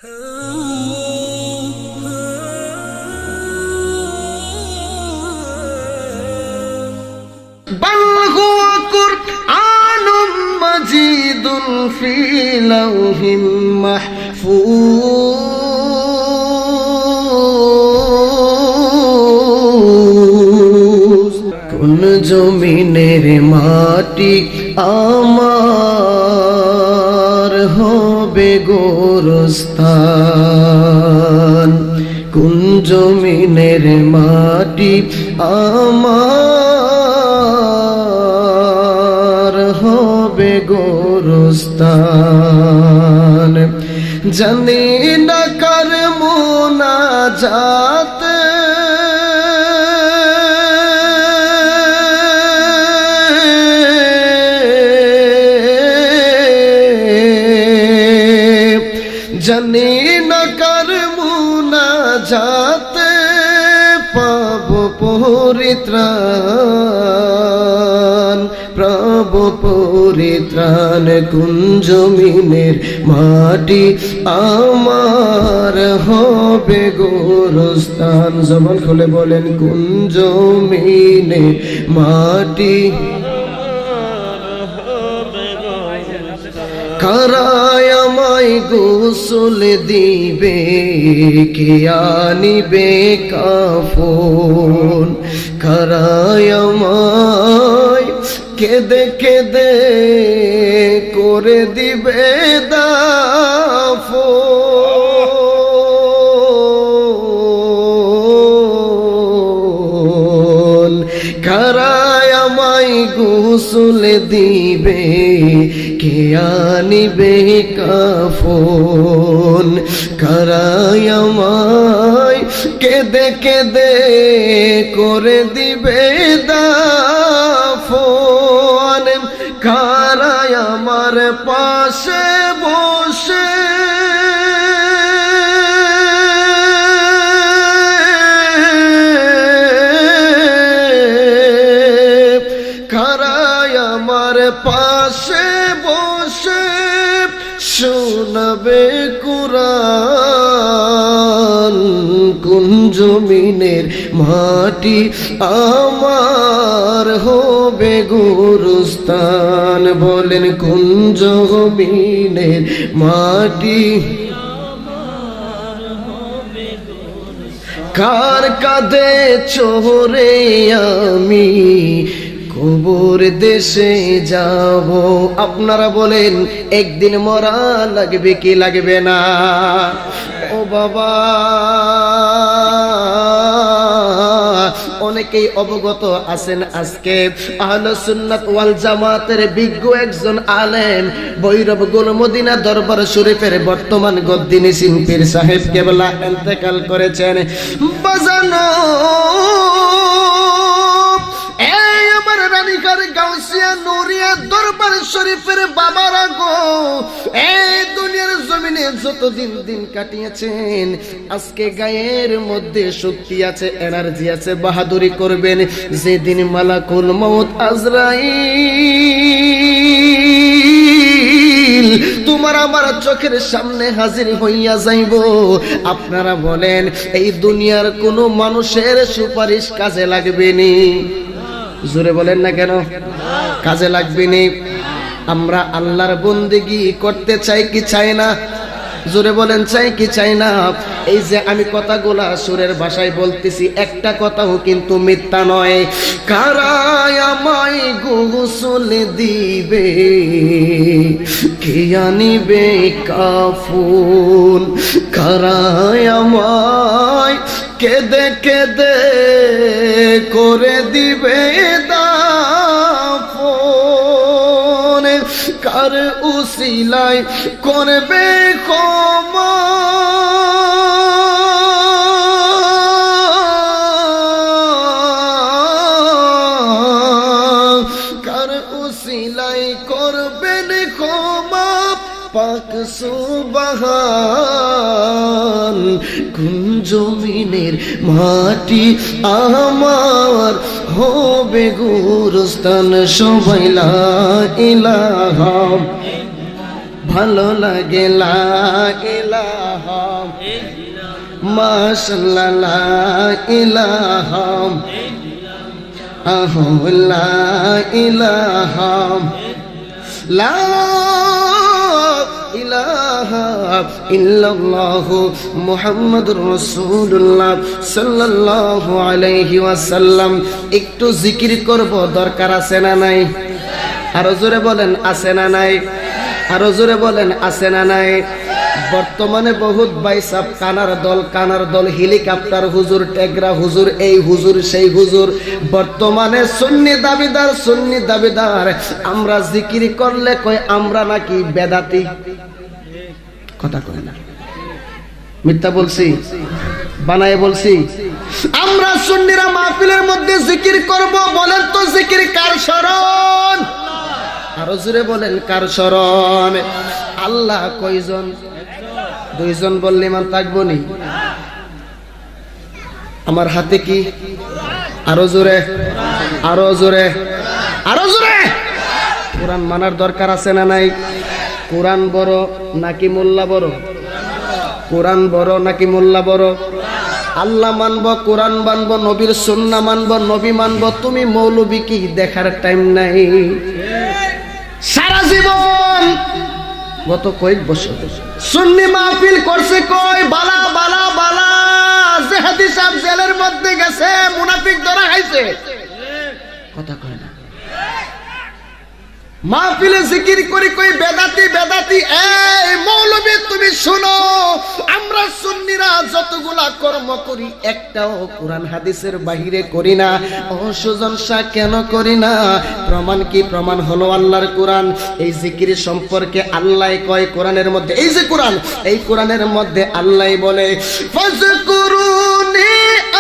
بل هو قرآن مجيد في لوح محفوظ কোন জমিনের মাটি আমার হবে গোরস্থান কোন জমিনের মাটি আমার হবে গোরস্থান জানি না কার মুনাজাত জানি না কার মুনাজাতে পাবো পরিত্রাণ প্রভু পরিত্রাণ কোন জমিনের মাটি আমার হবে গোরস্থান জবান খুলে বলেন কোন জমিনের মাটি কারায় আমায় গোসল দিবে কে আনিবে কাফন কারায় আমায় কেঁদে কেঁদে করে দিবে দাফন কারায় আমায় গোসল দিবে কে আনিবে কাফন কারায় আমায় কেঁদে কেঁদে করে দিবে দাফন কারায় আমার পাশে বসে কারায় আমার পাশে বসে শোনাবে কুরআন কোন জমিনের মাটি আমার হবে গোরস্থান বলেন কোন জমিনের মাটি কার কাঁধে চড়ে আমি কবর দেশে যাব আপনারা বলেন একদিন মরা লাগবে কি লাগবে না ও বাবা অনেকেই অবগত আছেন আজকে আহলুস সুন্নাত ওয়াল জামাতের বিজ্ঞ একজন আলেম ভৈরব গোল মদিনা দরবার শরীফের বর্তমান গদ্দি নিসিম পীর সাহেব কেবলা ইন্তেকাল করেছেন বাজানো গাউসিয়া নুরিয়া দরবার শরীফের বাবারা গো এই দুনিয়ার জমিনে যতদিন দিন কাটিয়েছেন আজকে গায়ের মধ্যে শক্তি আছে এনার্জি আছে বাহাদুরি করবেন যেদিন মালাকুল মউত আজরাইল তোমার আমার চোখের সামনে হাজির হইয়া যাইব আপনারা বলেন এই দুনিয়ার কোনো মানুষের সুপারিশ কাজে লাগবে নি জোরে বলেন না কেন কাজে লাগবে নি আমরা আল্লাহর বন্দেগী করতে চাই কি চাই না জোরে বলেন চাই কি চাই না এই যে আমি কথাগুলা সুরের ভাষায় বলতেছি একটা কথাও কিন্তু মিথ্যা নয় কারায় আমায় গোসল দিবে কে আনিবে কাফন কারায় আমায় কেঁদে কেঁদে করে দিবে দাফন কার উসিলায় করবে ক্ষমা কার উসিলায় করবেন ক্ষমা পাক সুবহান কোন জমিনের মাটি আমার হবে গোরস্থান সবাই লা ইলাহা ভালো লাগে লা ইলাহা মাশাআল্লাহ লা ইলাহা লা ইলাহা লা ইলাহা ইল্লাল্লাহু মুহাম্মাদুর রাসূলুল্লাহ সাল্লাল্লাহু আলাইহি ওয়াসাল্লাম। একটু জিকির করব, দরকার আছে না নাই? আরো জোরে বলেন আছে না নাই? আরো জোরে বলেন আছে না নাই? বর্তমানে বহুত বাইসাব কানার দল হেলিকপ্টার হুজুর, টেগরা হুজুর, এই হুজুর সেই হুজুর, বর্তমানে সুন্নি দাবিদার। আমরা জিকির করলে কই আমরা নাকি বেদাতি। কথা কয় না, মিথ্যা বলছি? বানায় বলছি? আমরা সুন্নিরা মাহফিলের মধ্যে জিকির করব, বলেন তো জিকির কার শরণ? আরো জোরে বলেন কার শরণ? আল্লাহ কয়জন? দুইজন বললে মান থাকবো নি? আমার হাতে কি? আরো জোরে, আরো জোরে, আরো জোরে। কোরআন মানার দরকার আছে না নাই? কোরআন বড় নাকি মোল্লা বড়? কোরআন বড় নাকি মোল্লা বড়? আল্লাহ মানব, কোরআন মানব, নবীর সুন্নাহ মানব, নবী মানব। তুমি মৌলবী কি দেখার টাইম নাই? সারা জীবন গত কয়েক বছর সুন্নি মাহফিল করছে, কই বালা বালা বালা। জেহাদি সাহেব জেলের মধ্যে গেছে, মুনাফিক ধরা খাইছে। কথা কয় না। মাহফিলে জিকির করি কই বেদাতি বেদাতি। এই মৌলবী তুমি শুনো, আমরা সুন্নিরা যতগুলা কর্ম করি একটাও কোরআন হাদিসের বাহিরে করি না। ও সুজন শাহ কেন করি না? প্রমাণ কি? প্রমাণ হলো আল্লাহর কোরআন। এই জিকির সম্পর্কে আল্লাহ কয় কোরআনের মধ্যে, এই যে কোরআন, এই কোরআনের মধ্যে আল্লাহ বলে ফাযকুরুনি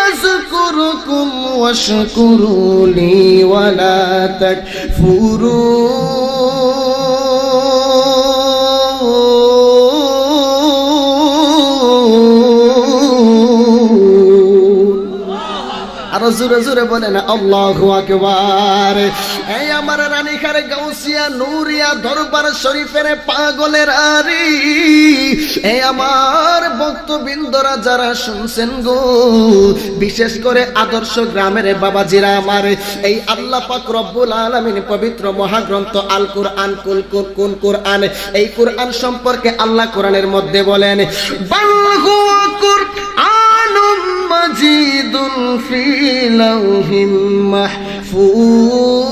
আযকুরুকুম ওয়াশকুরুলি ওয়ালা তাকফুরুন। আরো জোরে জোরে বলে না আল্লাহু আকবার। এই আমার রানীখার গাউসিয়া নূরিয়া দরবার শরীফের পাগলের আরি, এই আমার ভক্তবৃন্দরা যারা শুনছেন গো, বিশেষ করে আদর্শ গ্রামের বাবাজিরা আমার, এই আল্লাহ পাক রব্বুল আলামিন পবিত্র মহাগ্রন্থ আল কুরআন, কোন কোরআন, এই কোরআন সম্পর্কে আল্লাহ কোরআনের মধ্যে বলেন বাল হুয়া কুরআনুম মাজিদুন ফি লাউহিম মাহফুজ।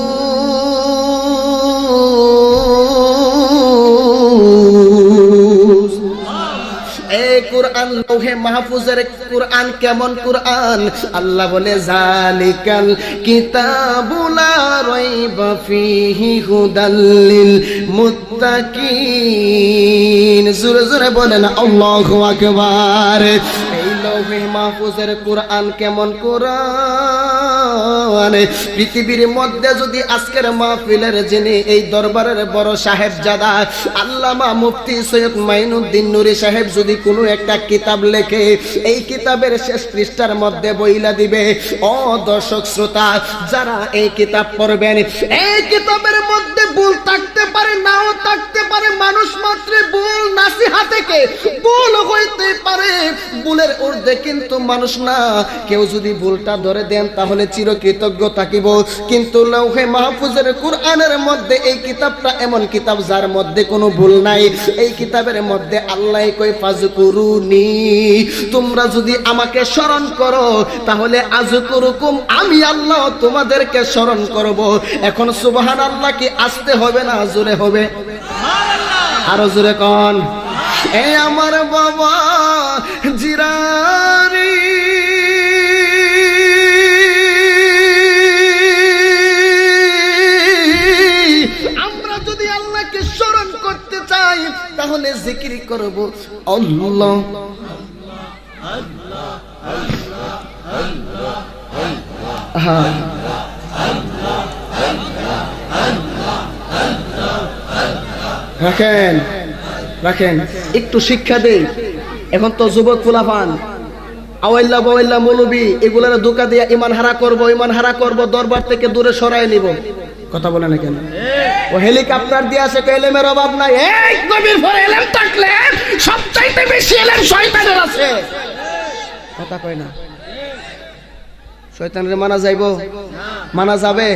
এই কোরআন লৌহে মাহফুজের কোরআন কেমন কোরআন? আল্লাহ বলে জালিকাল কিতাবু লা রাইবা ফীহি হুদাল লিল মুত্তাকিন। জোরে জোরে বলেন আল্লাহু আকবার। এই লৌহে মাহফুজের কোরআন কেমন কোরআন? পৃথিবীর মধ্যে যদি আজকের মাহফিলের যিনি এই দরবারের বড় সাহেবজাদা আল্লামা মুফতি সৈয়দ মাইনুদ্দিন নূরী সাহেব যদি কোনো একটা কিতাব লেখে, এই কিতাবের শেষ পৃষ্ঠার মধ্যে বইলা দিবে, ও দর্শক শ্রোতা যারা এই কিতাব পড়বেন, এই কিতাবের মধ্যে ভুল থাকতে পারে, নাও থাকতে পারে, মানুষ মাত্র ভুল, নাসিহা থেকে ভুল হইতে পারে, ভুলের ঊর্ধ্বে কিন্তু মানুষ না। কেউ যদি ভুলটা ধরে দেন তাহলে চিরকৃতজ্ঞ থাকিব। কিন্তু লৌহে মাহফুজের কোরআনের মধ্যে এই কিতাবটা এমন কিতাব যার মধ্যে কোনো ভুল নাই। এই কিতাবের মধ্যে আল্লাহ কই ফাযকুরুনি, তোমরা যদি আমাকে স্মরণ করো তাহলে আযকুরুকুম, আমি আল্লাহ তোমাদেরকে স্মরণ করব। এখন সুবহানাল্লাহ কি আসতে হবে না জোরে হবে? আরো জোরে কোন। এ আমার বাবা জিরারি, আমরা যদি আল্লাহকে স্মরণ করতে চাই তাহলে জিকির করব আল্লাহ রাখেন রাখেন একটু শিক্ষা দেই। এখন তো যুবক ফুলাফান আওয়াইল্লা বাওয়াইল্লা মৌলবী এগুলার ধোঁকা দিয়ে ইমান হারা করব, দরবার থেকে দূরে সরাই নিব। কথা বলে না কেন? ও হেলিকপ্টার দিয়ে আসে, এলেমের অভাব নাই। এই নবীর পরে এলেম থাকলে সবচাইতে বেশি এলেম শয়তানের আছে। কথা কয় না? শয়তানের মানা যাইবো? মানা যাবে?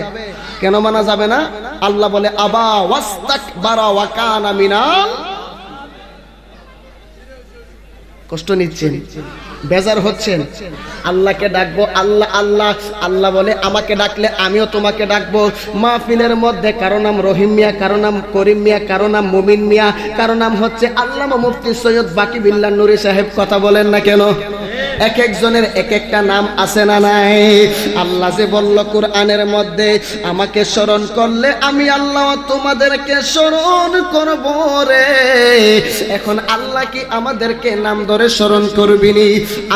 কেন মানা যাবে না? আল্লাহ বলে আবা ওয়াস্তাকবারা ওয়া কানা মিনাল, কষ্ট নিচ্ছেন, বেজার হচ্ছেন, আল্লাহকে ডাকবো, আল্লাহ আল্লাহ আল্লাহ বলে আমাকে ডাকলে আমিও তোমাকে ডাকবো। মাহফিলের মধ্যে কারো নাম রহিম মিয়া, কারো নাম করিম মিয়া, কারো নাম মুমিন মিয়া, কারো নাম হচ্ছে আল্লামা মুফতি সৈয়দ বাকি বিল্লাহ নুরি সাহেব। কথা বলেন না কেন? এক একজনের এক একটা নাম আছে না নাই? আল্লাহ যে বলল কোরআনের মধ্যে, আমাকে স্মরণ করলে আমি আল্লাহ তোমাদেরকে স্মরণ করব রে। এখন আল্লাহ কি আমাদেরকে নাম ধরে স্মরণ করবিনি?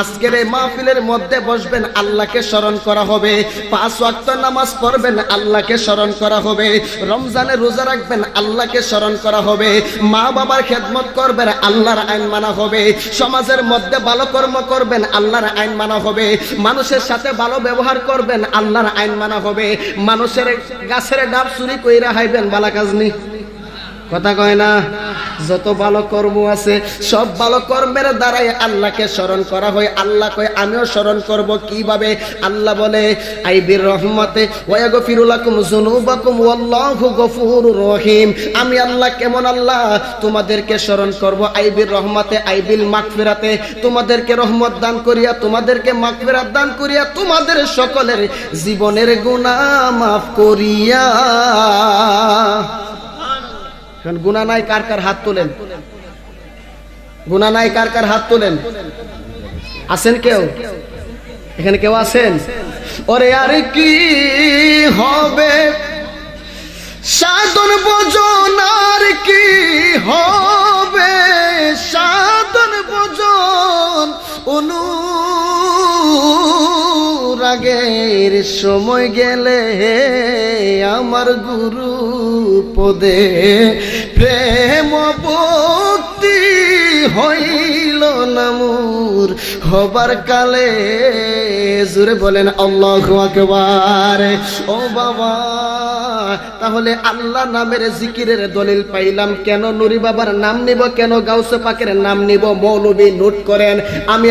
আজকের এই মাহফিলের মধ্যে বসবেন, আল্লাহকে স্মরণ করা হবে। 5 ওয়াক্ত নামাজ পড়বেন, আল্লাহকে স্মরণ করা হবে। রমজানে রোজা রাখবেন, আল্লাহকে স্মরণ করা হবে। মা বাবার খেদমত করবেন, আল্লাহর আইন মানা হবে। সমাজের মধ্যে ভালো কর্ম করবেন, আল্লাহর আইন মানা হবে। মানুষের সাথে ভালো ব্যবহার করবেন, আল্লাহর আইন মানা হবে। মানুষের গাছের ডাব চুরি কইরা হাইবেন, বালা কাজ নেই। কথা কয় না? যত ভালো কর্ম আছে সব ভালো কর্মের দ্বারাই আল্লাহকে স্মরণ করা হয়। আল্লাহ কয় আমিও স্মরণ করব। কিভাবে? আল্লাহ বলে আইবির রহমতে ওয়া ইয়াগফিরু লাকুম যুনুবাকুম ওয়াল্লাহু গফুরুর রহিম। আমি আল্লাহ কেমন আল্লাহ? তোমাদেরকে স্মরণ করব আইবির রহমতে, আইবিল মাগফিরাতে, তোমাদেরকে রহমত দান করিয়া, তোমাদেরকে মাগফিরাত দান করিয়া, তোমাদের সকলের জীবনের গুনাহ মাফ করিয়া। গুনাহ নাই কার কার হাত তোলেন? গুনাহ নাই কার কার হাত তোলেন? আছেন কেউ? এখানে কেউ আছেন? ওরে আর কি হবে সাধন ভজন, আর কি হবে সাধন ভজন, অনুরাগের সময় গেলে আমার গুরু পদে প্রেম ভক্তি হইল না মোর হবার কালে। জোরে বলেন আল্লাহু আকবার। ও বাবা, তাহলে আল্লাহ নামের জিকিরের দলিল পাইলাম। কেন নুরি বাবার নাম নিব? কেন গাউসে পাকের নাম নিব? মৌলবী নোট করেন, আমি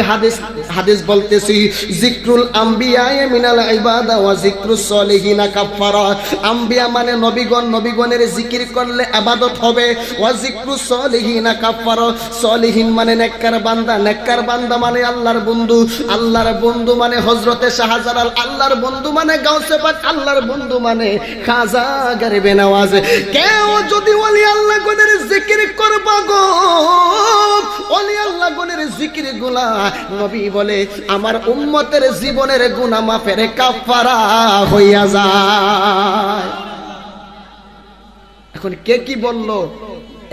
হাদিস বলতেছি। জিক্রুল আম্বিয়া মিনাল ইবাদা ওয়া জিক্রুস সলিহিনা কাফারা। আম্বিয়া মানে নবীগণ, নবীগণের জিকির করলে ইবাদত হবে। ওয়া জিক্রুস সলিহিনা কাফারা, সলিহিন মানে নেককার বান্দা, নেককার বান্দা মানে আল্লাহর বন্ধু, আল্লাহর বন্ধু মানে হযরতে শাহজালাল, আল্লাহর বন্ধু মানে গাউসে পাক, আল্লাহর বন্ধু মানে খাজা গরিবে নওয়াজ। কেউ যদি ওলি আল্লাহ গণের জিকির করবা গো, ওলি আল্লাহ গণের জিকির গুলা নবী বলে আমার উম্মতের জীবনের গুনাহ মাফের কাফারা হইয়া যায়। এখন কে কি বলল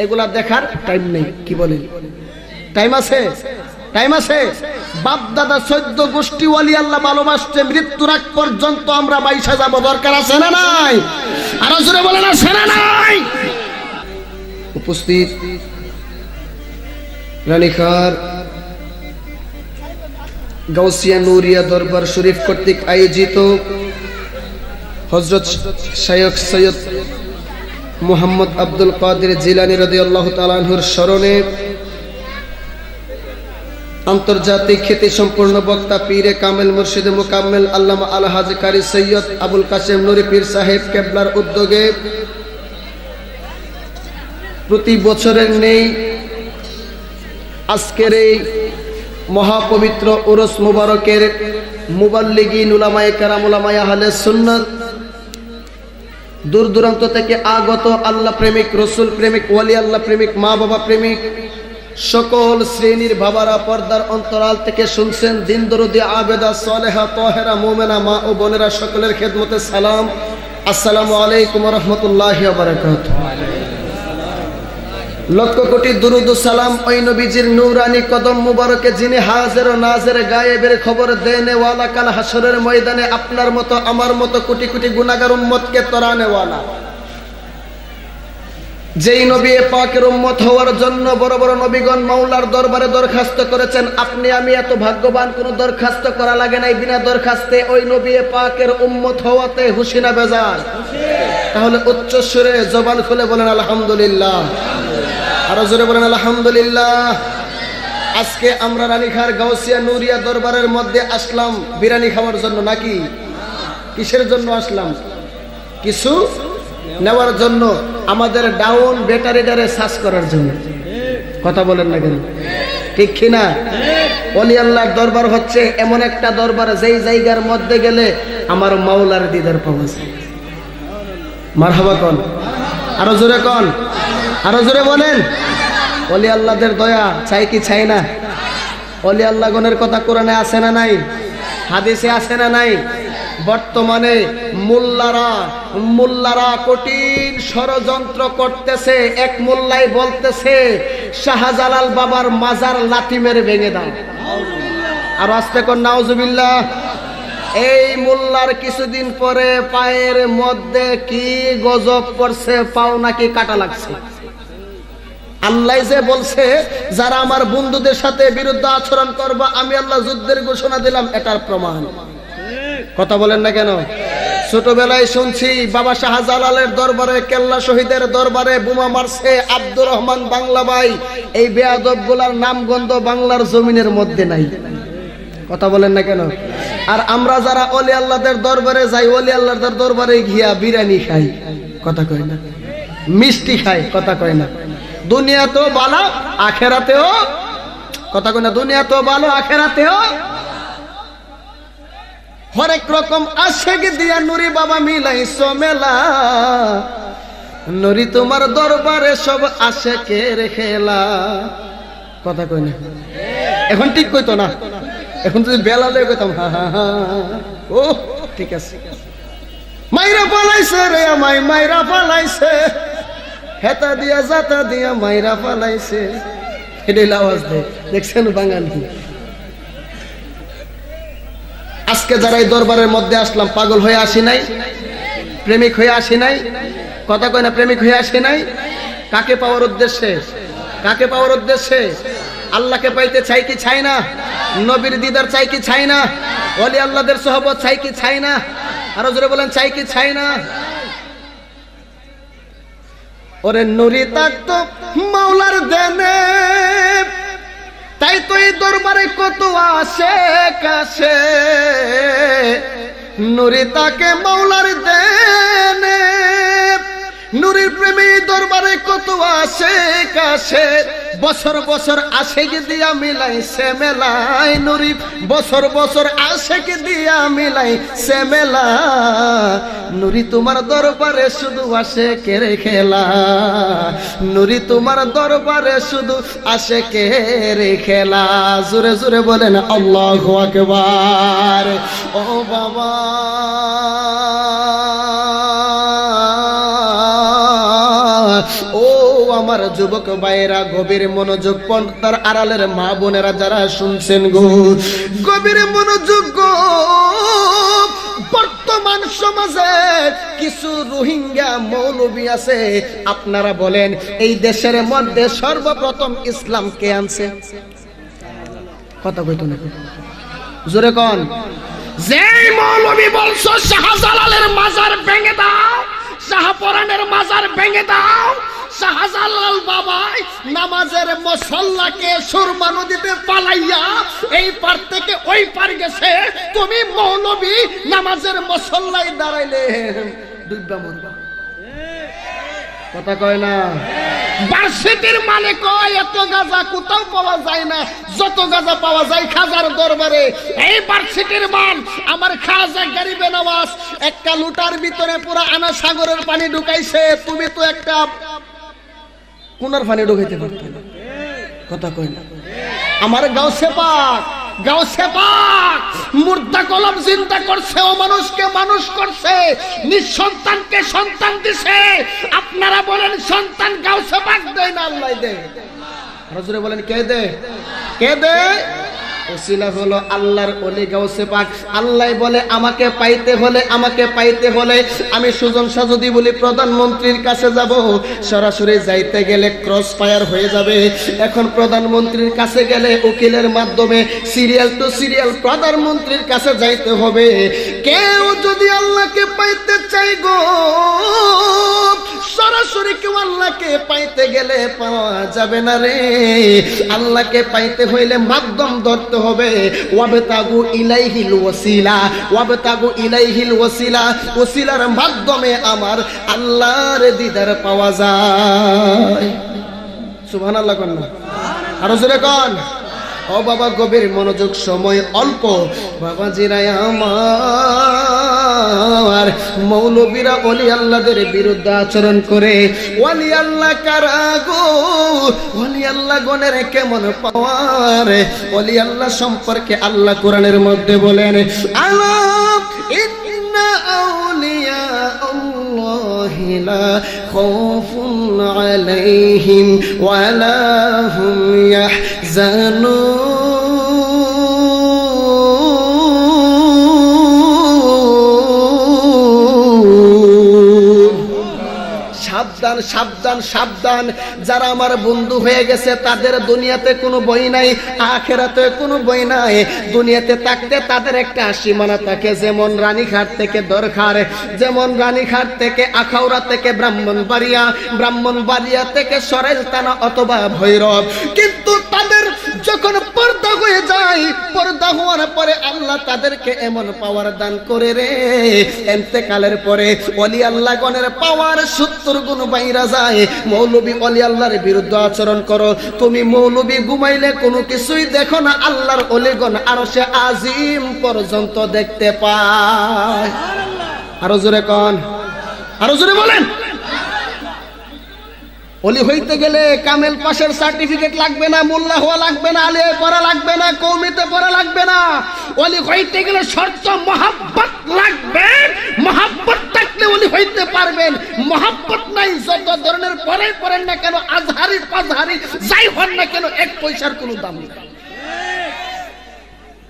এগুলা দেখার টাইম নেই। কি বলেন? টাইম আছে? টাইম আছে। বাপ দাদা 14 গোষ্ঠী ওলি আল্লাহ ভালোবাসছে, মৃত্যুর আগ পর্যন্ত আমরা বাইসা যাব। দরকার আছে না নাই? আরো জোরে বলেন আছে না নাই? উপস্থিত রানীখার গাউসিয়া নুরিয়া দরবার শরীফ কর্তৃক আয়োজিত হযরত শায়খ সৈয়দ মুহাম্মদ আব্দুল কাদের জিলানী রাদিয়াল্লাহু তাআলা আনহুর স্মরণে আন্তর্জাতিক খ্যাতি সম্পন্ন বক্তা পীরে কামেল মুর্শিদে মুকাম্মেল আল্লামা আল হাজি কারি সৈয়দ আবুল কাসেম নুরি পীর সাহেব কেবলার উদ্যোগে প্রতি বছরের নেই আজকের এই মহাপবিত্র উরস মুবারকের মুবাল্লিগিন উলামায়ে কেরাম, উলামায়ে আহলে সুন্নাত, দূর দূরান্ত থেকে আগত আল্লাহ প্রেমিক, রসুল প্রেমিক, ওয়ালি আল্লাহ প্রেমিক, মা বাবা প্রেমিক সকল শ্রেণীর বাবারা পর্দার অন্তরাল থেকে শুনছেন। দিন দরদি আবেদা সালেহা তাহেরা মুমিনা মা ও বোনেরা সকলের খেদমতে সালাম। আসসালামু আলাইকুম ওয়া রাহমাতুল্লাহি ওয়া বারাকাতুহু। লক্ষ কোটি দুরুদ ও সালাম ওই নবীজির নূরানি কদম মুবারকে যিনি হাজির ও নাজির গায়েবের খবর দেনে ওয়ালা, কাল হাসরের ময়দানে আপনার মতো আমার মতো কোটি কোটি গুনাহগার উম্মতকে তরানে ওয়ালা যেই নবী পাকের উম্মত হওয়ার জন্য বড় বড় নবীগণ মাওলার দরবারে দরখাস্ত করেছেন, আপনি আমি এত ভাগ্যবান, কোনো দরখাস্ত করা লাগে নাই। বিনা দরখাস্তে ওই নবী পাকের উম্মত হওয়াতে খুশি না বেজার? তাহলে উচ্চ সুরে জবান খুলে বলেন আলহামদুলিল্লাহ, আরো জোরে বলেন আলহামদুলিল্লাহ। আজকে আমরা রানীখার গাউসিয়া নুরিয়া দরবারের মধ্যে আসলাম বিরিয়ানি খাওয়ার জন্য নাকি? কিসের জন্য আসলাম? কিছু নেওয়ার জন্য, আমাদের ডাউন ব্যাটারিটারে সার্চ করার জন্য। কথা বলেন না কেন? ঠিক কিনা? ওলি আল্লাহর দরবার হচ্ছে এমন একটা দরবার যেই জায়গার মধ্যে গেলে আমার মাওলার দিদার পাওয়া যায়। মারহাবা কোন, আরো জোরে কোন, আরো জোরে বলেন। ওলি আল্লাহদের দয়া চাই কি চাই না? ওলি আল্লাহ গণের কথা কোরআনে আছে না নাই? হাদিসে আছে না নাই? বর্তমানে মোল্লারা কঠিন ষড়যন্ত্র করতেছে। এক মোল্লাই বলতেছে শাহজালাল বাবার মাজার লাথি মেরে ভেঙে দাও। আর আস্তে কর নাউজুবিল্লাহ। এই মোল্লার কিছুদিন পরে পায়ের মধ্যে কি গজব করছে, পাও নাকি কাটা লাগছে। আল্লাহ যে বলছে যারা আমার বন্ধুদের সাথে বিরুদ্ধ আচরণ করবে আমি আল্লাহ যুদ্ধের ঘোষণা দিলাম, এটার প্রমাণ। কথা বলেন না কেন? ছোটবেলায় শুনছি বাবা শাহজালালের দরবারে, কেল্লা শহীদের দরবারে বোমা মারছে আব্দুর রহমান বাংলা ভাই। এই বেয়াদব গুলার নামগন্ধ বাংলার জমিনের মধ্যে নাই। কথা বলেন না কেন? আর আমরা যারা ওলি আল্লাহদের দরবারে যাই, ওলি আল্লাহদের দরবারে গিয়া বিরিয়ানি খাই, কথা কয় না, মিষ্টি খাই, কথা কয় না। দুনিয়াতেও ভালো আখেরাতেও, কথা কয় না, দুনিয়াতেও ভালো আখেরাতেও হরেক রকম আশেক দিয়া নুরি বাবা মিলাইছো মেলা। নুরি তোমার দরবারে সব আশেকের খেলা। কথা কই না? এখন ঠিক কইতো না, এখন যদি বেলা লয়ে কইতাম হা হা হা। ও ঠিক আছে। মাইরা পালাইছে রে আমায়, মাইরা পালাইছে, হেতা দিয়া জাতা দিয়া মাইরা পালাইছে। এটাই আওয়াজ দেয়, দেখছেন বাঙালি। আজকে যারা এই দরবারের মধ্যে আসলাম পাগল হয়ে আসি নাই, প্রেমিক হয়ে আসি নাই, কথা কয় না, প্রেমিক হয়ে আসি নাই। কাকে পাওয়ার উদ্দেশ্যে? কাকে পাওয়ার উদ্দেশ্যে? আল্লাহকে পাইতে চাই কি চাই না? নবীর দিদার চাই কি চাই না? ওলি আল্লাহদের সোহবত চাই কি চাই না? আরো জোরে বলেন চাই কি চাই না? ওরে নুরি থাকতো মাওলার দেনে, তাই তো এই দরবারে কত আসে কাছে। নুরি তাকে মাওলার দেনে, নুরির প্রেমী দরবারে কত আসে কাছে। বছর বছর আশেক দিয়া মিলাইছে মেলাই, নুরি বছর বছর আশেক দিয়া মিলাইছে মেলা। নুরি তোমার দরবারে শুধু আশেকের খেলা, নুরি তোমার দরবারে শুধু আশেকের খেলা। জোরে জোরে বলেন আল্লাহু আকবার। ও বাবা ও আমার যুবক ভাইরা, গভীর মনোযোগ, পর্দার আড়ালের মা বোনেরা যারা শুনছেন গো, গভীর মনোযোগ গো। বর্তমান সমাজে কিছু রোহিঙ্গা মৌলবী আছে, আপনারা বলেন এই দেশের মধ্যে সর্বপ্রথম ইসলাম কে আনছে? কথা কইতো না, জোরে কোন। যেই মৌলবী বলছো শাহজালালের মাজার ভেঙে দাও, শাহপরানের মাজার ভেঙে দাও, শাহজালাল বাবা নামাজের মুসল্লাকে সুরমা নদীতে পালাইয়া এই পার থেকে ওই পার গেছে, তুমি মৌলবী নামাজের মুসল্লায় দাঁড়াইলে ডুববা মরবা। কথা কয় না? বার্ষিকীর মানে কয় এত গাঁজা কোথাও পাওয়া যায় না, যত গাঁজা পাওয়া যায় খাজার দরবারে। এই বার্ষিকীর মান আমার খাজা গরিবে নওয়াজ একটা লুটার ভিতরে পুরো আনা সাগরের পানি ঢুকাইছে, তুমি তো একটা কোনার পানি ঢুকাইতে পারত না। কথা কয় না? আমার গাউসে পাক, গাউসে পাক মুর্দা কলম চিন্তা করছে, ও মানুষকে মানুষ করছে, নিঃসন্তানকে সন্তান দিছে। আপনারা বলেন সন্তান গাউসে পাক দেয় না আল্লাহ দেয়? রাজুরে বলেন কে দেয়? কে দেয়? ওসিলা হলো আল্লাহর ওলি গাউসে পাক। আল্লাহ বলে আমাকে পাইতে হলে আমি সুজন শাহ যদি বলি প্রধানমন্ত্রীর কাছে যাব, সরাসরি যাইতে গেলে ক্রস ফায়ার হয়ে যাবে। এখন প্রধানমন্ত্রীর কাছে গেলে উকিলের মাধ্যমে সিরিয়াল টু সিরিয়াল প্রধানমন্ত্রীর কাছে যাইতে হবে। কেউ যদি আল্লাহকে পাইতে চাই গো, সরাসরি কেউ আল্লাহকে পাইতে গেলে পাওয়া যাবে না রে। আল্লাহকে পাইতে হইলে মাধ্যম ধরতে হবে। ওয়াবতাগু ইলাইহিল ওয়াসিলা, ওসিলার মাধ্যমে আমার আল্লাহর দিদার পাওয়া যায়। সুবহানাল্লাহ কোন না, আরো জোরে কোন। ও বাবা গভীর মনোযোগ, সময় অল্প। বাবাজিরা আমার, মৌলবীরা ওলি আল্লাহদের বিরুদ্ধে আচরণ করে। ওলি আল্লাহ কারা গো, ওলি আল্লাহ গণের কেমন পাওয়ার। ওলি আল্লাহ সম্পর্কে আল্লাহ কোরআনের মধ্যে বলেন, আলা ইন্না আউলিয়া আল্লাহি লা খাউফুন আলাইহিম ওয়া লা হুম ইয়াহজানুন। সাবধান সাবধান সাবধান, যারা আমার বন্ধু হয়ে গেছে তাদের দুনিয়াতে কোনো বই নাই, আখেরাতে কোনো বই নাই। দুনিয়াতে থাকতে তাদের একটা সীমানা থাকে, যেমন রানীঘাট থেকে দরখার, যেমন রানীঘাট থেকে আখাউড়া থেকে ব্রাহ্মণবাড়িয়া থেকে সরাইল থানা অথবা ভৈরব। কিন্তু তাদের যখন পর্দা হয়ে যায়, পর্দা হওয়ার পরে আল্লাহ তাদেরকে এমন পাওয়ার দান করে রে, ইন্তেকালের পরে ওলি আল্লাহ গণের পাওয়ার 70 গুণ বাইরা যায়। মৌলবী ওলি আল্লাহর বিরুদ্ধে আচরণ করো, তুমি মৌলবী ঘুমাইলে কোনো কিছুই দেখো না, আল্লাহর ওলিগণ আরশে আজিম পর্যন্ত দেখতে পায়। আরো জোরে কোন, আরো জোরে বলেন। ওলি হইতে গেলে কামেল পাশের সার্টিফিকেট লাগবে না, মোল্লা হওয়া লাগবে না, আলিয়া পড়া লাগবে না, কওমিতে পড়া লাগবে না। ওলি হইতে গেলে শর্ত মহব্বত লাগবে। মহব্বত থাকলে ওলি হইতে পারবেন। মহব্বত নাই, যত ধরনের পড়াই পড়েন না কেন, আজহারি পাজহারি যাই হন না কেন, 1 পয়সার কোনো দাম নেই।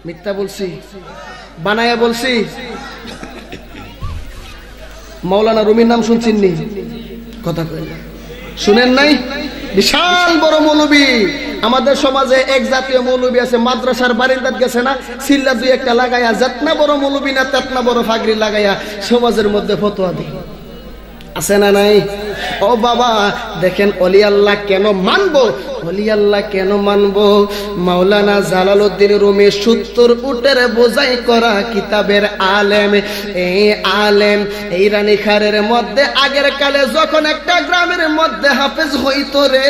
মিথ্যা বলছি, বানায়া বলছি? মাওলানা রুমির নাম শুনছেন নি? কথা কই শুনেন নাই? বিশাল বড় মৌলবী। আমাদের সমাজে এক জাতীয় মৌলবী আছে, মাদ্রাসার বারিন্দাত গেছে না, সিল্লা 2-1টা লাগাইয়া, যতনা বড় মৌলবী না ততনা বড় ফাগরি লাগাইয়া সমাজের মধ্যে ফতোয়া দেয়। আছে না নাই? ও বাবা দেখেন, ওলি আল্লাহ কেন মানবো, ওলি আল্লাহ কেন মানবো? মাওলানা জালালউদ্দিন রুমি 70 উটের বোঝাই করা কিতাবের আলেম। এই আলেম এই রানীখারের মধ্যে আগের কালে যখন একটা গ্রামের মধ্যে হাফেজ হইতো রে,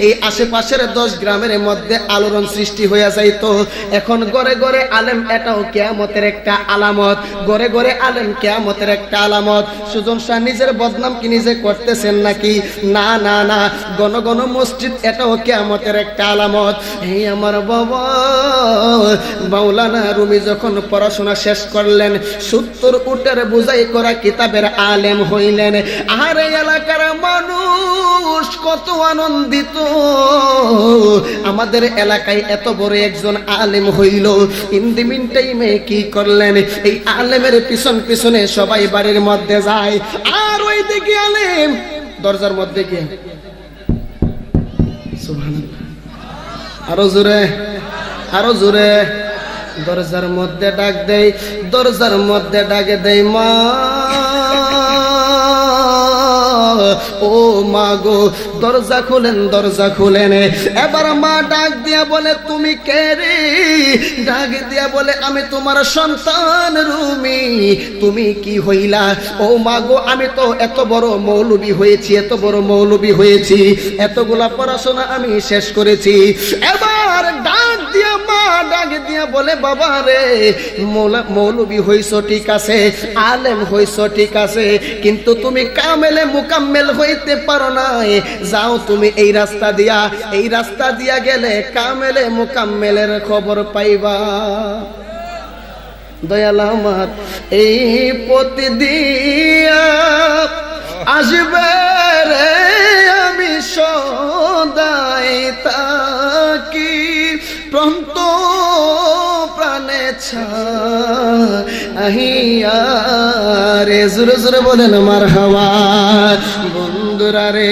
এই আশেপাশের 10 গ্রামের মধ্যে আলোড়ন সৃষ্টি হইয়া যাইতো। এখন ঘরে ঘরে আলেম, এটাও কিয়ামতের একটা আলামত। ঘরে ঘরে আলেম কিয়ামতের একটা আলামত। সুজন শাহ নিজের বদনাম কি নিজে করতেছেন নাকি? না না না, গণ গণ মসজিদ, এটাও কিয়ামতের একটা আলামত। এই আমার বাবা মাওলানা রুমি যখন পড়াশোনা শেষ করলেন, 70 উটের বোঝাই করা কিতাবের আলেম হইলেন। আর এই এলাকার মানুষ কত আনন্দিত, আমাদের এলাকায় এত বড় একজন আলেম হইল। ইন দি মিন টাইমে কি করলেন, এই আলেমের পিছন পিছনে সবাই বাড়ির মধ্যে যায়। আর ওই দিকে আলেম দরজার মধ্যে গিয়ে, সুবহানাল্লাহ, আরো জোরে, আরো জোরে, দরজার মধ্যে ডাক দেয়, দরজার মধ্যে ডাকে দেয়, মা ও মা গো, দরজা খুলেন, দরজা খুলেন। এবার মা ডাক দিয়া বলে, তুমি কে রে? ডাক দিয়া বলে, আমি তোমার সন্তান রুমি। তুমি কি হইলা? ও মা গো, আমি তো এত বড় মৌলবী হয়েছি, এত বড় মৌলবী হয়েছি, এতগুলা পড়াশোনা আমি শেষ করেছি। এবার ডাক দিয়া মা ডাক দিয়া বলে, বাবা রে, মৌলবী হইছো ঠিক আছে, আলেম হইছো ঠিক আছে, কিন্তু তুমি কামেলে মুকাম্মেল হইতে পারো না। যাও তুমি এই রাস্তা দিয়া, এই রাস্তা দিয়া গেলে কামেলে মুকাম্মেলের খবর পাইবা। দয়াল আমার এই পথ দিয়া আসবে রে, আমি সদাই তাকি প্রন্ত প্রাণে ছাহিয়া রে জোরে জোরে বলেন মারহাবা বন্ধুরা রে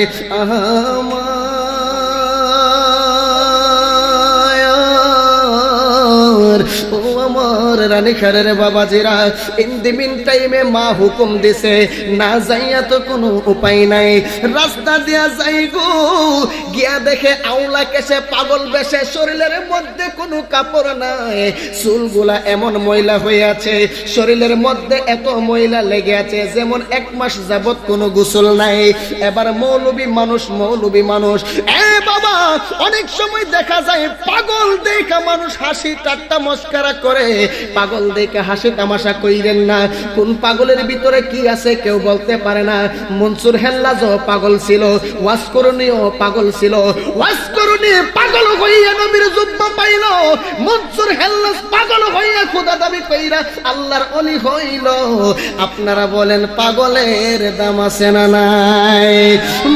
আমার ও আমার রানী খারের বাবাজিরা ইন দি মিন টাইমে মা হুকুম দিছে না যাইয়া তো কোনো উপায় নাই রাস্তা দিয়া যাই গো গিয়া দেখে আউলা কেসে পাগল বেশে শরীরের মধ্যে কোনো কাপড় নাই চুলগুলা এমন ময়লা হয়ে আছে শরীরের মধ্যে এত ময়লা লেগে আছে যেমন 1 মাস যাবত কোনো গোসল নাই এবার মৌলবী মানুষ এ বাবা অনেক সময় দেখা যায় পাগল দেখা মানুষ হাসি ঠাট্টা মস্করা করে পাগল দেখে হাসি তামাশা কইরেন না কোন পাগলের ভিতরে কি আছে কেউ বলতে পারে না মনসুর হেল্লাজও পাগল ছিল ওয়াসকরণীও পাগল ছিল ওয়াসকরণী পাগল হইয়া নবীর যুদ্ধ পাইল মনসুর হেল্লাজ পাগল হইয়া খোদা দাবি কইরা আল্লাহর ওলি হইল আপনারা বলেন পাগলের দাম আছে না নাই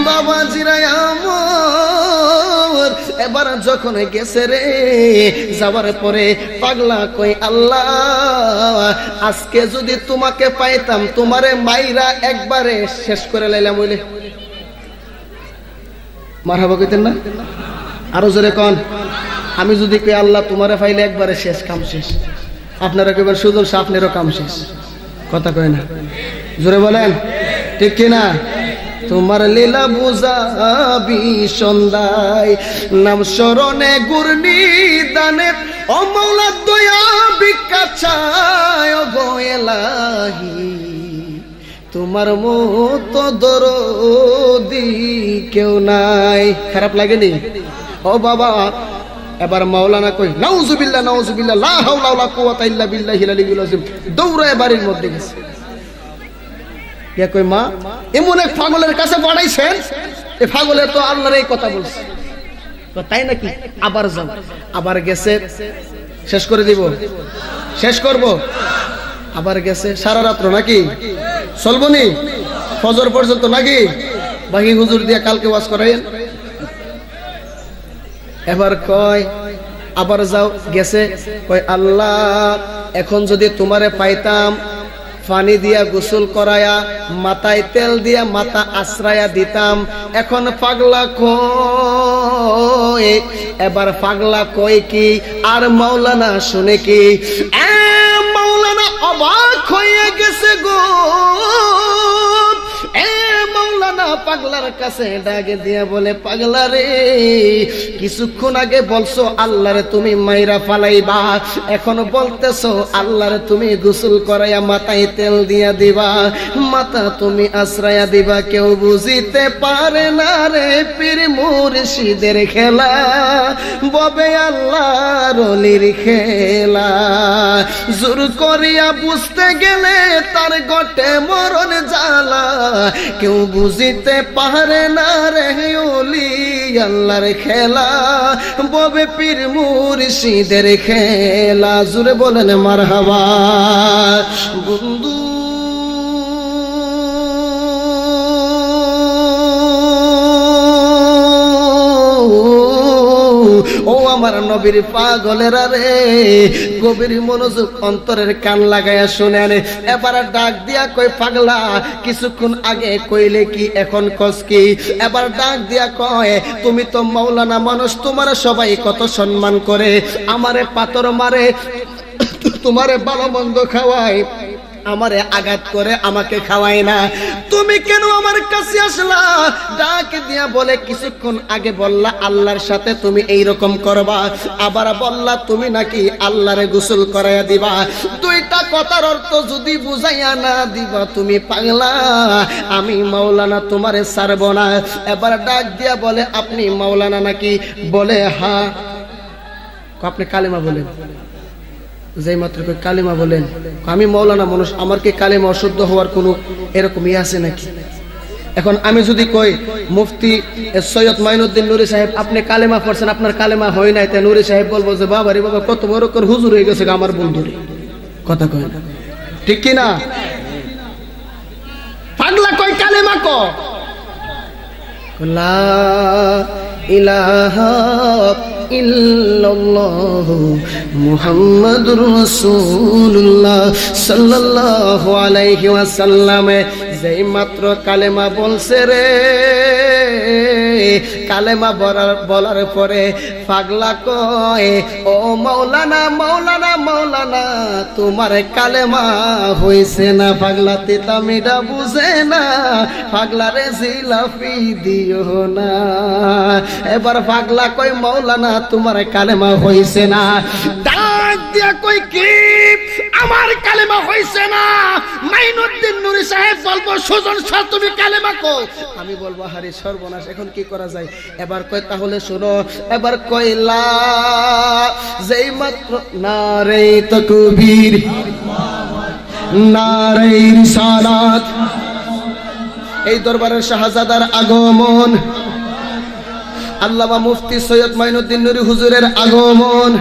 বাবাজিরা আমার এবার যখন গেছে রে যাবার পরে পাগলা কই আল্লাহ আজকে যদি তোমাকে পাইতাম তোমারে মাইরা একবারে শেষ করে লাইলাম বলে মারহাবা কইতেন না আরো জোরে কোন আমি যদি কই আল্লাহ তোমারে পাইলে একবারে শেষ কাম শেষ আপনারা কইবেন সুজন সাহেব আপনারও কাম শেষ কথা কয় না জোরে বলেন ঠিক কি না তোমার লীলা বুঝাবি সন্ধ্যায় নাম স্মরণে গুরনি দানে ও মৌলা দয়া ভিক্ষা চায় গো এলাহি তোমার মতো দরদি কেউ নাই খারাপ লাগেনি ও বাবা এবার মাওলানা কই নাউজুবিল্লাহ লা হাওলা ওয়ালা কুওয়াতা ইল্লা বিল্লাহিল আলিয়্যিল আযীম দৌড়ায় বাড়ির মধ্যে গেছে কে কই মা এমন এক পাগলের কাছে পড়াইছেন এই পাগলের তো আল্লাহর এই কথা বলছে তো তাই নাকি আবার যাও আবার গেছে শেষ করে দিব শেষ করব আবার গেছে সারা রাত্র নাকি চলবনি ফজর পর্যন্ত নাকি বাকি হুজুর দিয়া কালকে ওয়াজ করাইন এবার কয় আবার যাও গেছে কয় আল্লাহ এখন যদি তোমারে পাইতাম পানি দিয়া গোসল করায়া মাথায় তেল দিয়া মাথা আশ্রায়া দিতাম এখন পাগলা কয় এবার পাগলা কয় কি আর মাওলানা শুনে কি মাওলানা অবাক হয়ে গেছে গো মাওলানা পাগলার কাছে ডাকে দিয়া বলে পাগলা রে কিছুক্ষণ আগে বলছো আল্লাহরে তুমি মাইরা ফালাইবা এখন বলতেছো আল্লাহরে তুমি গোসল করাইয়া মাথায় তেল দিয়া দিবা মাথা তুমি আশ্রয়া দিবা কেউ বুঝিতে পারে না রে পীর মুর্শিদের খেলা ববে আল্লাহর ওলির খেলা জোর করিয়া বুঝতে গেলে তার গটে মরণ জ্বালা কেউ বুঝিতে পারে না রে ওলি আল্লাহর খেলা ববে পীর মুর্শিদের খেলা জোরে বলেন মারহাবা বন্ধু ও আমার নবীর পাগলেরা রে গভীর মনোযোগ অন্তরের কান লাগায়া শুনেন এবার ডাক দিয়া কই পাগলা কিছুক্ষণ আগে কইলে কি এখন কস কি এবার ডাক দিয়া কয় তুমি তো মাওলানা মানুষ তোমার সবাই কত সম্মান করে আমারে পাথর মারে তোমারে ভালো মন্দ খাওয়ায় আমারে আঘাত করে আমাকে খাওয়ায় না তুমি কেন আমার কাছে আসলা ডাক দিয়া বলে কিছুক্ষণ আগে বললা আল্লাহর সাথে তুমি এই রকম করবা আবার বললা তুমি নাকি আল্লাহরে গোসল করাইয়া দিবা দুইটা কথার অর্থ যদি বুঝাইয়া না দিবা তুমি পাগলা আমি মাওলানা তোমারে ছাড়ব না এবার ডাক দিয়া বলে আপনি মাওলানা নাকি বলে হ্যাঁ আপনি কালেমা বলেন যেই মাত্র কালেমা বলেন আমি মাওলানা মানুষ আমার কি কালেমা অশুদ্ধ হওয়ার কোনো এরকম আছে নাকি এখন আমি যদি কই মুফতি সৈয়দ মাইনুদ্দিন নুরি সাহেব আপনি কালেমা পড়ছেন আপনার কালেমা হয় নাই তাই নুরি সাহেব বলবো যে বাবা রে বাবা কত বড় করে হুজুর হয়ে গেছে আমার বন্ধু রে কথা কয় না ঠিক কি না পাগলা কই কালেমা ক লা ইলাহা ইল্লাল্লাহ মুহাম্মাদুর রাসূলুল্লাহ সাল্লাল্লাহু আলাইহি ওয়াসাল্লাম যেই মাত্র কালেমা বলছে রে, কালেমা বলার পরে পাগলা কয়, ও মাওলানা মাওলানা মাওলানা তোমার কালেমা হইছে না। পাগলা তিতামিটা বুঝে না, পাগলারে জিলাপি দিও না। এবার পাগলা কয়, মাওলানা তোমার কালেমা হইছে না। ডাক দিয়া কই, কি আমার কালেমা হইছে না? মাইনুদ্দিন নুরি সাহেব বলবো, সুজন শাহ তুমি কালেমা কও। আমি বলবো, হারি সর্বনাশ, এখন কি করা যায়? এবার কয়, তাহলে শোনো। এবার কইলা যেই মাত্র নারে তাকবীর নারে রিসালাত, এই দরবারের শাহজাদার আগমন, আল্লামা মুফতি সৈয়দ মাইনুদ্দিন নুরি হুজুরের আগমন,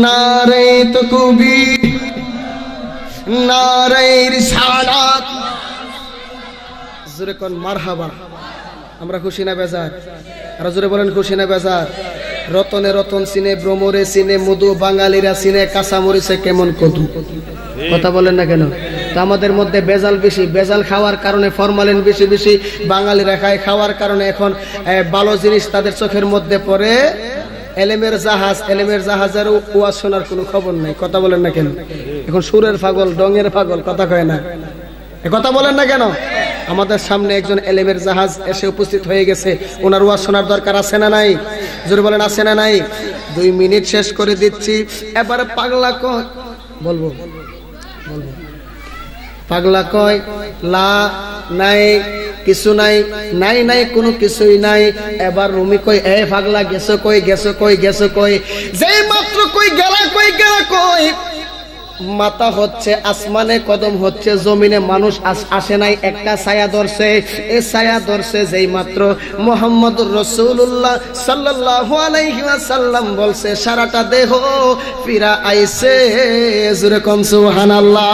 নারে তাকবীর নারে রিসালাত, জোরে কোন মারহাবা। আমরা খুশি না বেজার? আর জোরে বলেন খুশি না বেজার? রতনে রতন চিনে, ভ্রমরে চিনে মধু, বাঙালিরা চিনে কাঁচামরিচে কেমন কদু। কথা বলেন না কেন? তো আমাদের মধ্যে বেজাল বেশি, বেজাল খাওয়ার কারণে, ফরমালিন বেশি বেশি বাঙালিরা খায়, খাওয়ার কারণে এখন ভালো জিনিস তাদের চোখের মধ্যে পড়ে। এলেমের জাহাজ, এলেমের জাহাজের ওয়াজ শোনার কোনো খবর নাই। কথা বলেন না কেন? এখন সুরের পাগল, ডঙের পাগল, কথা কয় না। কথা বলেন না কেন? আমাদের সামনে একজন এলেমের জাহাজ এসে উপস্থিত হয়ে গেছে, ওনার ওয়াজ শোনার দরকার আছে না নাই? জোরে বলেন আছে না নাই? 2 মিনিট শেষ করে দিচ্ছি। এবারে পাগলা কয়, বলবো বলবো, পাগলা কয় লা নাই, কিছু নাই, নাই নাই কোনো কিছুই নাই। এবার রুমি কই, এ পাগলা গেছো কই, গেছো কই, গেছো কই? যেই মাত্র কই গেলা কই, গেলা কই, মাথা হচ্ছে আসমানে, কদম হচ্ছে জমিনে, মানুষ আসে নাই, একটা ছায়া ধরছে। এই ছায়া ধরছে যেই মাত্র মুহাম্মদুর রাসূলুল্লাহ সাল্লাল্লাহু আলাইহি ওয়াসাল্লাম বলছে, সারাটা দেহ ফিরা আইছে। জোরে কোন সুবহানাল্লাহ।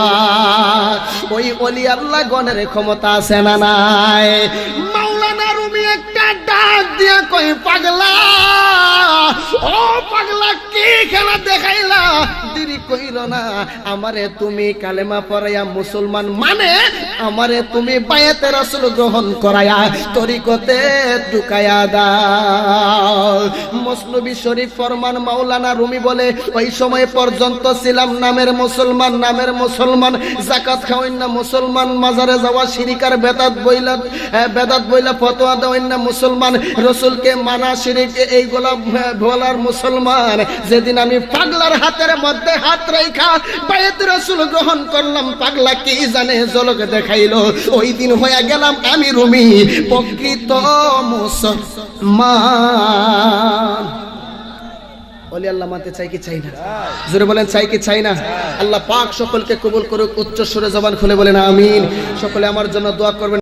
ওই ওলি আল্লাহ গণের ক্ষমতা আছে না নাই? মাওলানা রুমি একটা ডাক দিয়া কই, পাগলা ও পাগলা, কি খেলা দেখাইলা? দেরি কইল না, আমারে তুমি কালেমা পড়াইয়া মুসলমান, মানে আমারে তুমি বায়াতে রাসূল গ্রহণ করায়া তরিকতে ঢুকায়া দাও। মসনবী শরীফ ফরমান, মাওলানা রুমি বলে, ওই সময় পর্যন্ত ছিলাম নামের মুসলমান, নামের মুসলমান, যাকাত খাওয়াই না মুসলমান, মাজারে যাওয়া শিরিকার বেদাত বইলা ফতোয়া দেওয়াই না মুসলমান, রাসূলকে মানা শিরিক এইগুলা বলার মুসলমান। যেদিন আমি পাগলার হাতের মধ্যে হাত রাইখা বায়াতে রাসূল গ্রহণ করলাম, পাগলা কি জানে ঝলক দেখাইলো। ওই দিন হয়ে গেলাম আমি রুমি প্রকৃত মুসলমান। ওলি আল্লাহ মানতে চাই কি চাই না? জোরে বলেন চাই কি চাই না? আল্লাহ পাক সকলকে কবুল করুক। উচ্চ সুরে জবান খুলে বলেন আমিন। সকলে আমার জন্য দোয়া করবেন।